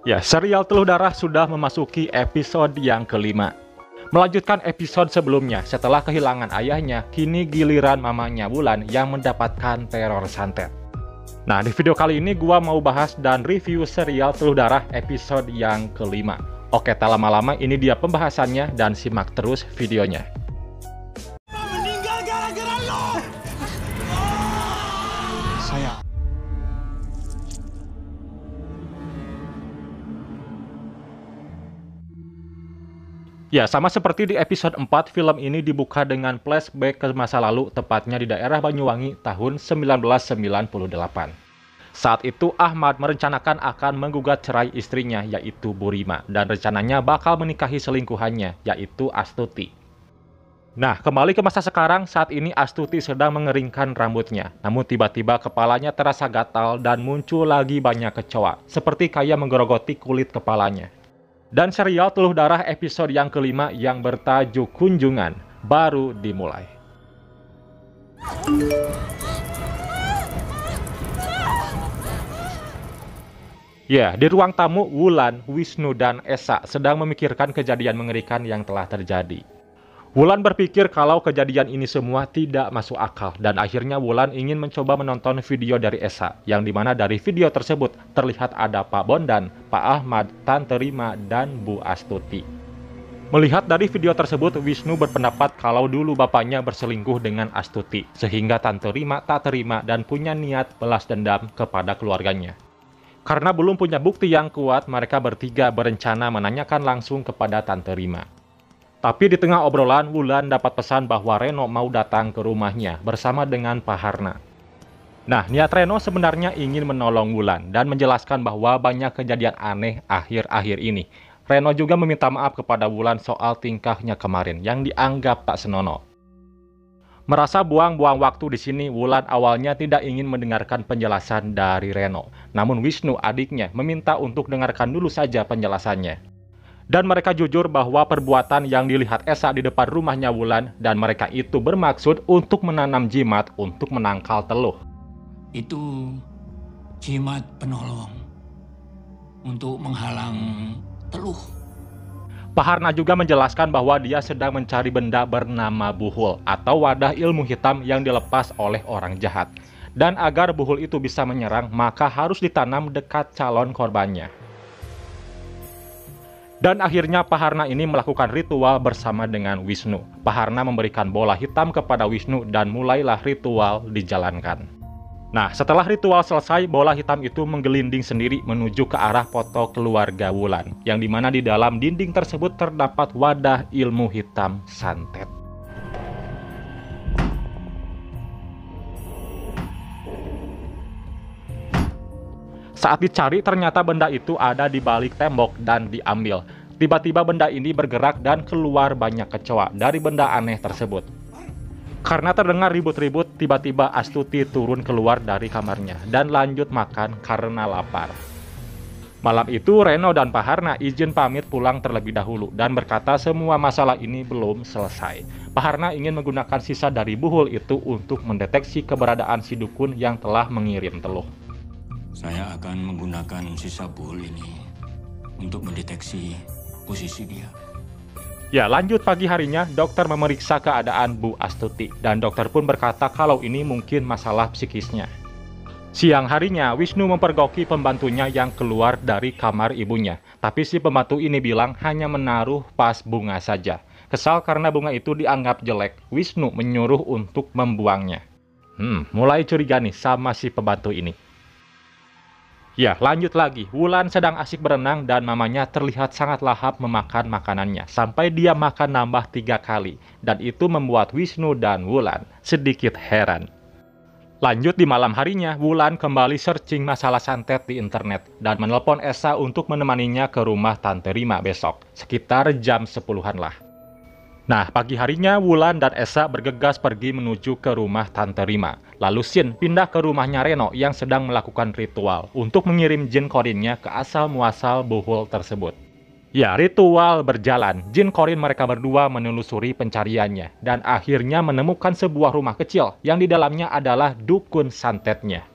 Ya, serial Teluh Darah sudah memasuki episode yang kelima. Melanjutkan episode sebelumnya, setelah kehilangan ayahnya, kini giliran mamanya Wulan yang mendapatkan teror santet. Nah, di video kali ini gua mau bahas dan review serial Teluh Darah episode yang kelima. Oke, tak lama-lama, ini dia pembahasannya dan simak terus videonya. Meninggal gara-gara lo. Saya Ya, sama seperti di episode 4, film ini dibuka dengan flashback ke masa lalu, tepatnya di daerah Banyuwangi tahun 1998. Saat itu, Ahmad merencanakan akan menggugat cerai istrinya, yaitu Burima, dan rencananya bakal menikahi selingkuhannya, yaitu Astuti. Nah, kembali ke masa sekarang, saat ini Astuti sedang mengeringkan rambutnya. Namun tiba-tiba kepalanya terasa gatal dan muncul lagi banyak kecoa, seperti kayak menggerogoti kulit kepalanya. Dan serial Teluh Darah episode yang kelima yang bertajuk Kunjungan baru dimulai. Ya, di ruang tamu, Wulan, Wisnu, dan Esa sedang memikirkan kejadian mengerikan yang telah terjadi. Wulan berpikir kalau kejadian ini semua tidak masuk akal, dan akhirnya Wulan ingin mencoba menonton video dari Esa, yang dimana dari video tersebut terlihat ada Pak Bondan, Pak Ahmad, Tante Rima, dan Bu Astuti. Melihat dari video tersebut, Wisnu berpendapat kalau dulu bapaknya berselingkuh dengan Astuti, sehingga Tante Rima tak terima dan punya niat balas dendam kepada keluarganya. Karena belum punya bukti yang kuat, mereka bertiga berencana menanyakan langsung kepada Tante Rima. Tapi di tengah obrolan, Wulan dapat pesan bahwa Reno mau datang ke rumahnya bersama dengan Pak Harna. Nah, niat Reno sebenarnya ingin menolong Wulan dan menjelaskan bahwa banyak kejadian aneh akhir-akhir ini. Reno juga meminta maaf kepada Wulan soal tingkahnya kemarin yang dianggap tak senonoh. Merasa buang-buang waktu di sini, Wulan awalnya tidak ingin mendengarkan penjelasan dari Reno. Namun Wisnu, adiknya, meminta untuk dengarkan dulu saja penjelasannya. Dan mereka jujur bahwa perbuatan yang dilihat Esa di depan rumahnya Wulan dan mereka itu bermaksud untuk menanam jimat untuk menangkal Teluh. itu jimat penolong untuk menghalang Teluh. Pak Harna juga menjelaskan bahwa dia sedang mencari benda bernama buhul atau wadah ilmu hitam yang dilepas oleh orang jahat. Dan agar buhul itu bisa menyerang, maka harus ditanam dekat calon korbannya. Dan akhirnya Pak Harna ini melakukan ritual bersama dengan Wisnu. Pak Harna memberikan bola hitam kepada Wisnu dan mulailah ritual dijalankan. Nah, setelah ritual selesai, bola hitam itu menggelinding sendiri menuju ke arah foto keluarga Wulan, yang dimana di dalam dinding tersebut terdapat wadah ilmu hitam santet. Saat dicari, ternyata benda itu ada di balik tembok dan diambil. Tiba-tiba benda ini bergerak dan keluar banyak kecoa dari benda aneh tersebut. Karena terdengar ribut-ribut, tiba-tiba Astuti turun keluar dari kamarnya dan lanjut makan karena lapar. Malam itu, Reno dan Pak Harna izin pamit pulang terlebih dahulu dan berkata semua masalah ini belum selesai. Pak Harna ingin menggunakan sisa dari buhul itu untuk mendeteksi keberadaan si dukun yang telah mengirim Teluh. Saya akan menggunakan sisa buhul ini untuk mendeteksi posisi dia. Ya, lanjut pagi harinya, dokter memeriksa keadaan Bu Astuti, dan dokter pun berkata kalau ini mungkin masalah psikisnya. Siang harinya, Wisnu mempergoki pembantunya yang keluar dari kamar ibunya, tapi si pembantu ini bilang hanya menaruh vas bunga saja. Kesal karena bunga itu dianggap jelek, Wisnu menyuruh untuk membuangnya. Mulai curiga nih sama si pembantu ini. Ya, lanjut lagi. Wulan sedang asik berenang dan mamanya terlihat sangat lahap memakan makanannya. Sampai dia makan nambah 3 kali. Dan itu membuat Wisnu dan Wulan sedikit heran. Lanjut di malam harinya, Wulan kembali searching masalah santet di internet. Dan menelpon Esa untuk menemaninya ke rumah Tante Rima besok. Sekitar jam 10-an lah. Nah, pagi harinya Wulan dan Esa bergegas pergi menuju ke rumah Tante Rima. Lalu Shin pindah ke rumahnya Reno yang sedang melakukan ritual untuk mengirim jin korinnya ke asal-muasal buhul tersebut. Ya, ritual berjalan. Jin korin mereka berdua menelusuri pencariannya dan akhirnya menemukan sebuah rumah kecil yang di dalamnya adalah dukun santetnya.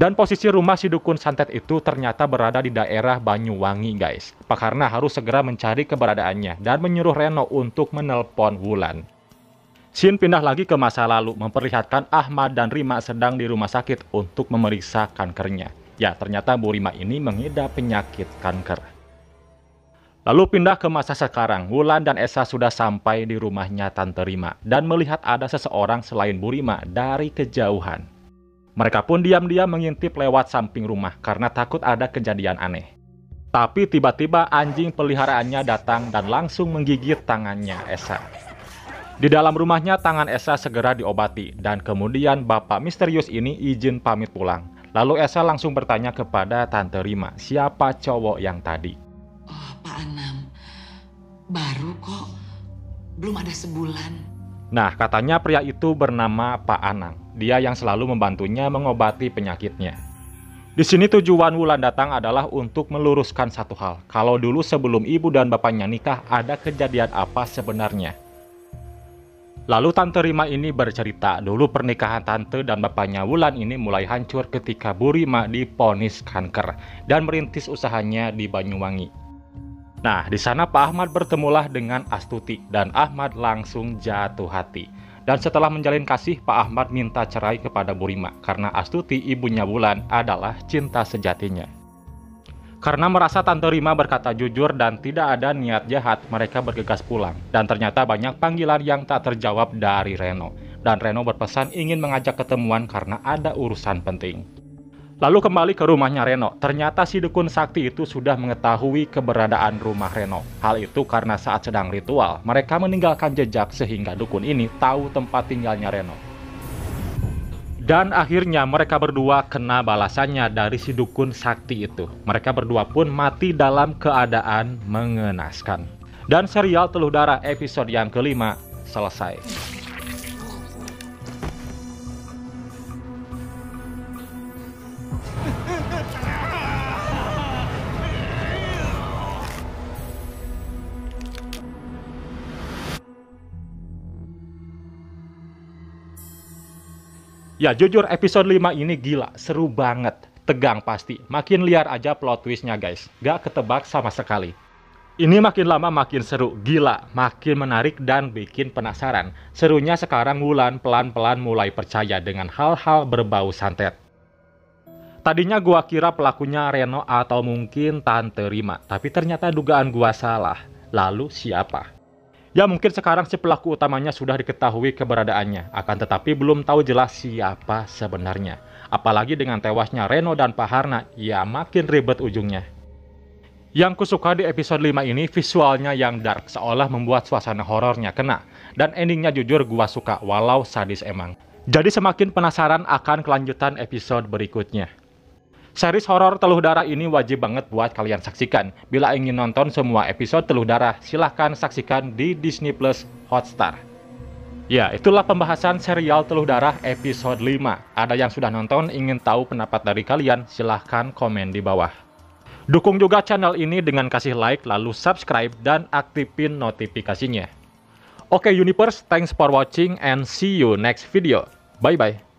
Dan posisi rumah si dukun santet itu ternyata berada di daerah Banyuwangi guys. Pak Harna harus segera mencari keberadaannya dan menyuruh Reno untuk menelpon Wulan. Scene pindah lagi ke masa lalu, memperlihatkan Ahmad dan Rima sedang di rumah sakit untuk memeriksa kankernya. Ya, ternyata Bu Rima ini mengidap penyakit kanker. Lalu pindah ke masa sekarang, Wulan dan Esa sudah sampai di rumahnya Tante Rima dan melihat ada seseorang selain Bu Rima dari kejauhan. Mereka pun diam-diam mengintip lewat samping rumah karena takut ada kejadian aneh. Tapi tiba-tiba anjing peliharaannya datang dan langsung menggigit tangannya Esa. Di dalam rumahnya tangan Esa segera diobati dan kemudian bapak misterius ini izin pamit pulang. Lalu Esa langsung bertanya kepada Tante Rima, siapa cowok yang tadi? Oh, Pak Anam, baru kok, belum ada sebulan. Nah, katanya pria itu bernama Pak Anang. Dia yang selalu membantunya mengobati penyakitnya. Di sini tujuan Wulan datang adalah untuk meluruskan satu hal. Kalau dulu sebelum ibu dan bapaknya nikah, ada kejadian apa sebenarnya? Lalu Tante Rima ini bercerita, dulu pernikahan Tante dan bapaknya Wulan ini mulai hancur ketika Bu Rima divonis kanker dan merintis usahanya di Banyuwangi. Nah, di sana Pak Ahmad bertemulah dengan Astuti dan Ahmad langsung jatuh hati. Dan setelah menjalin kasih, Pak Ahmad minta cerai kepada Bu Rima karena Astuti, ibunya Wulan, adalah cinta sejatinya. Karena merasa Tante Rima berkata jujur dan tidak ada niat jahat, mereka bergegas pulang. Dan ternyata banyak panggilan yang tak terjawab dari Reno. Dan Reno berpesan ingin mengajak ketemuan karena ada urusan penting. Lalu kembali ke rumahnya Reno, ternyata si dukun sakti itu sudah mengetahui keberadaan rumah Reno. Hal itu karena saat sedang ritual, mereka meninggalkan jejak sehingga dukun ini tahu tempat tinggalnya Reno. Dan akhirnya mereka berdua kena balasannya dari si dukun sakti itu. Mereka berdua pun mati dalam keadaan mengenaskan. Dan serial Teluh Darah episode yang kelima selesai. Ya jujur episode 5 ini gila, seru banget, tegang pasti, makin liar aja plot twistnya guys, gak ketebak sama sekali. Ini makin lama makin seru, gila, makin menarik dan bikin penasaran. Serunya sekarang Wulan pelan-pelan mulai percaya dengan hal-hal berbau santet. Tadinya gua kira pelakunya Reno atau mungkin Tante Rima, tapi ternyata dugaan gua salah. Lalu siapa? Ya mungkin sekarang si pelaku utamanya sudah diketahui keberadaannya, akan tetapi belum tahu jelas siapa sebenarnya. Apalagi dengan tewasnya Reno dan Pak Harna, ya makin ribet ujungnya. Yang kusuka di episode 5 ini visualnya yang dark, seolah membuat suasana horornya kena. Dan endingnya jujur gua suka, walau sadis emang. Jadi semakin penasaran akan kelanjutan episode berikutnya. Series horor Teluh Darah ini wajib banget buat kalian saksikan. Bila ingin nonton semua episode Teluh Darah, silahkan saksikan di Disney Plus Hotstar. Ya, itulah pembahasan serial Teluh Darah episode 5. Ada yang sudah nonton, ingin tahu pendapat dari kalian, silahkan komen di bawah. Dukung juga channel ini dengan kasih like, lalu subscribe, dan aktifin notifikasinya. Oke Universe, thanks for watching and see you next video. Bye-bye.